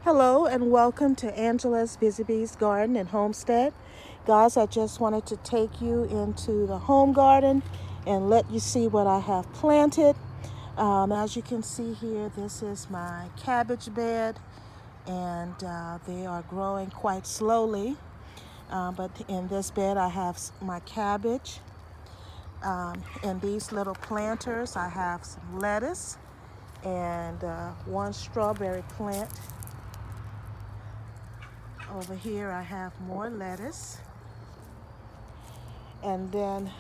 Hello and welcome to Angela's Busy Bees Garden and Homestead. Guys, I just wanted to take you into the home garden and let you see what I have planted. As you can see here, this is my cabbage bed and they are growing quite slowly. But in this bed I have my cabbage. In these little planters I have some lettuce and one strawberry plant. Over here I have more lettuce. And then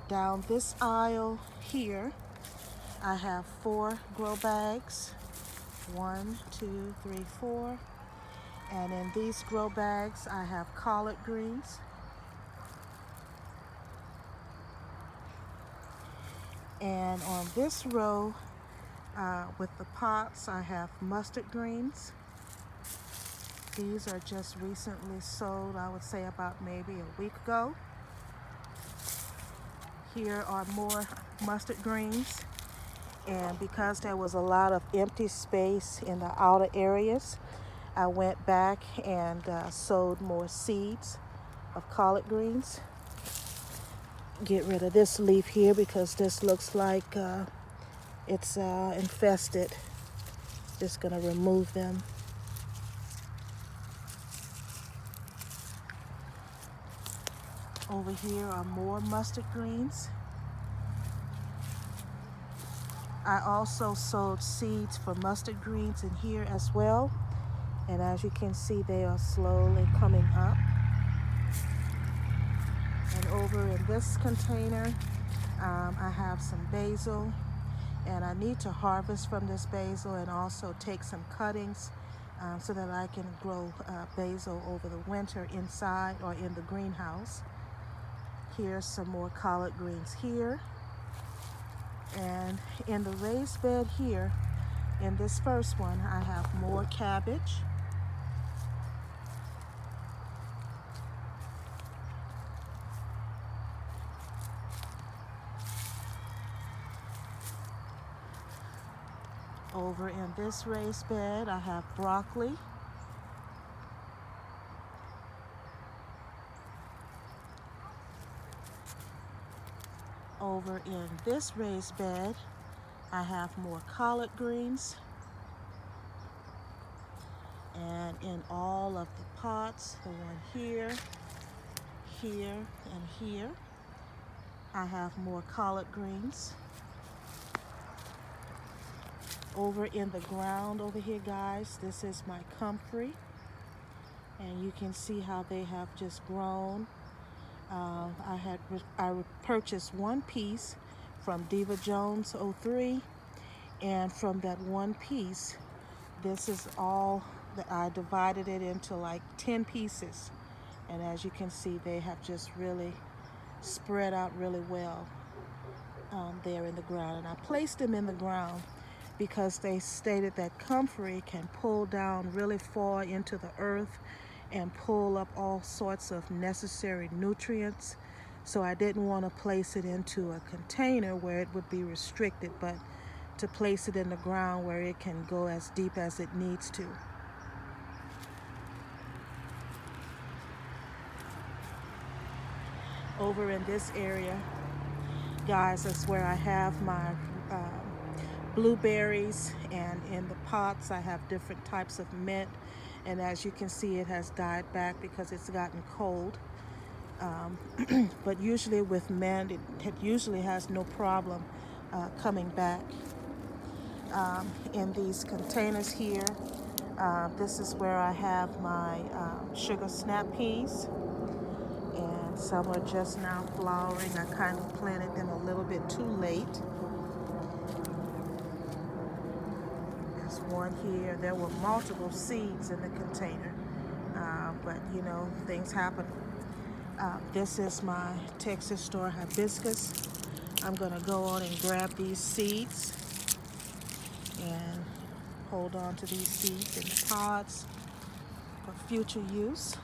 down this aisle here, I have 4 grow bags. 1, 2, 3, 4. And in these grow bags, I have collard greens. And on this row, with the pots, I have mustard greens. These are just recently sowed, I would say about maybe a week ago. Here are more mustard greens. And because there was a lot of empty space in the outer areas, I went back and sowed more seeds of collard greens. Get rid of this leaf here because this looks like it's infested. Just gonna remove them. Over here are more mustard greens. I also sowed seeds for mustard greens in here as well. And as you can see, they are slowly coming up. And over in this container, I have some basil. And I need to harvest from this basil and also take some cuttings so that I can grow basil over the winter inside or in the greenhouse. Here's some more collard greens here. And in the raised bed here, in this first one, I have more cabbage. Over in this raised bed, I have broccoli. Over in this raised bed, I have more collard greens. And in all of the pots, the one here, here, and here, I have more collard greens. Over in the ground over here, guys, this is my comfrey. And you can see how they have just grown. I purchased one piece from Diva Jones 03, and from that one piece, this is all that I divided it into like 10 pieces. And as you can see, they have just really spread out really well there in the ground. And I placed them in the ground because they stated that comfrey can pull down really far into the earth and pull up all sorts of necessary nutrients. So I didn't want to place it into a container where it would be restricted, but to place it in the ground where it can go as deep as it needs to. Over in this area, guys, that's where I have my blueberries, and in the pots I have different types of mint, and as you can see, it has died back because it's gotten cold. But usually with mint, it usually has no problem coming back. In these containers here, this is where I have my sugar snap peas, and some are just now flowering. I kind of planted them a little bit too late. There's one here. There were multiple seeds in the container, but you know, things happen. This is my Texas store hibiscus. I'm gonna go on and grab these seeds and hold on to these seeds in the pods for future use.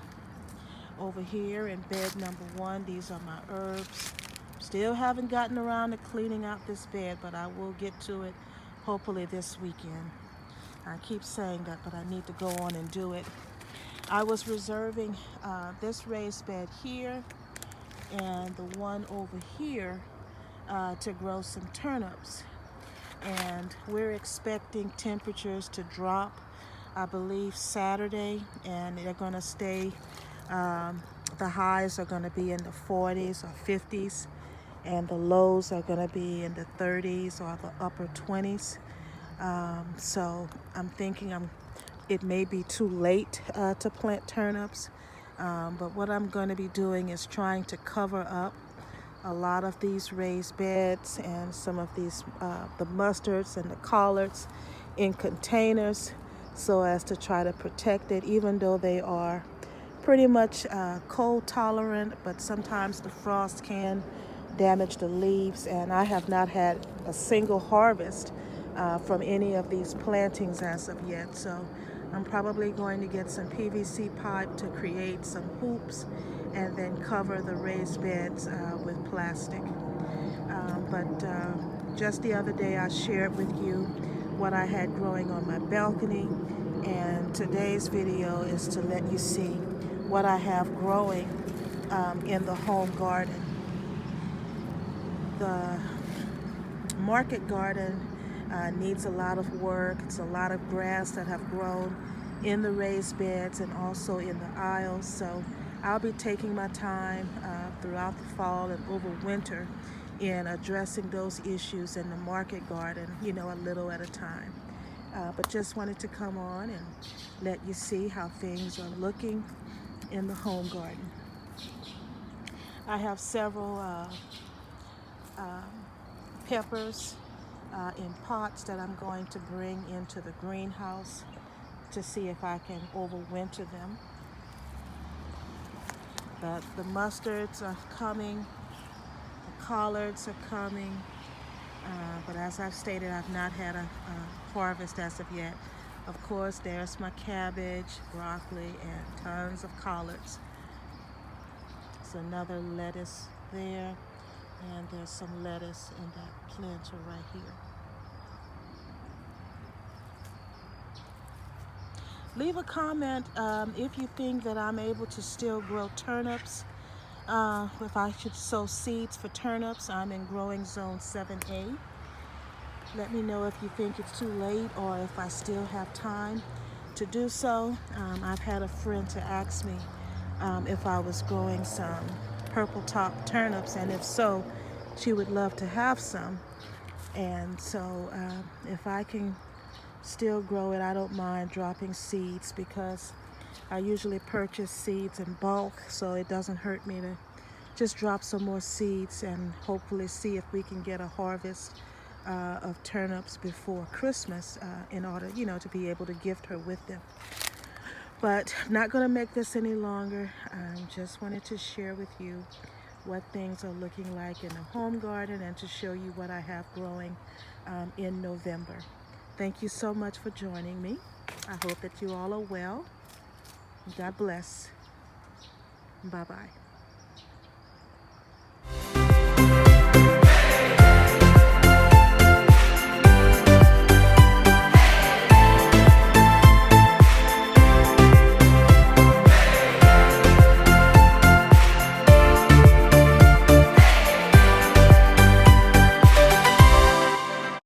Over here in bed number 1, these are my herbs. Still haven't gotten around to cleaning out this bed, but I will get to it hopefully this weekend. I keep saying that, but I need to go on and do it. I was reserving this raised bed here and the one over here to grow some turnips. And we're expecting temperatures to drop, I believe, Saturday, and they're going to stay, the highs are going to be in the 40s or 50s, and the lows are going to be in the 30s or the upper 20s. So I'm thinking it may be too late to plant turnips, but what I'm going to be doing is trying to cover up a lot of these raised beds and some of these, the mustards and the collards in containers, so as to try to protect it, even though they are pretty much cold tolerant, but sometimes the frost can damage the leaves, and I have not had a single harvest from any of these plantings as of yet. So I'm probably going to get some PVC pipe to create some hoops and then cover the raised beds with plastic. But just the other day I shared with you what I had growing on my balcony, and today's video is to let you see what I have growing in the home garden. The market garden needs a lot of work. It's a lot of grass that have grown in the raised beds and also in the aisles. So I'll be taking my time throughout the fall and over winter in addressing those issues in the market garden, you know, a little at a time. But just wanted to come on and let you see how things are looking in the home garden. I have several peppers in pots that I'm going to bring into the greenhouse to see if I can overwinter them. But the mustards are coming, the collards are coming, but as I've stated, I've not had a harvest as of yet. Of course, there's my cabbage, broccoli, and tons of collards. There's another lettuce there, and there's some lettuce in that planter right here. Leave a comment if you think that I'm able to still grow turnips. If I should sow seeds for turnips. I'm in growing zone 7A. Let me know if you think it's too late or if I still have time to do so. I've had a friend to ask me if I was growing some purple top turnips, and if so, she would love to have some. And so if I can still grow it, I don't mind dropping seeds, because I usually purchase seeds in bulk, so it doesn't hurt me to just drop some more seeds and hopefully see if we can get a harvest of turnips before Christmas in order, you know, to be able to gift her with them. But I'm not going to make this any longer. I just wanted to share with you what things are looking like in the home garden and to show you what I have growing in November. Thank you so much for joining me. I hope that you all are well. God bless. Bye-bye.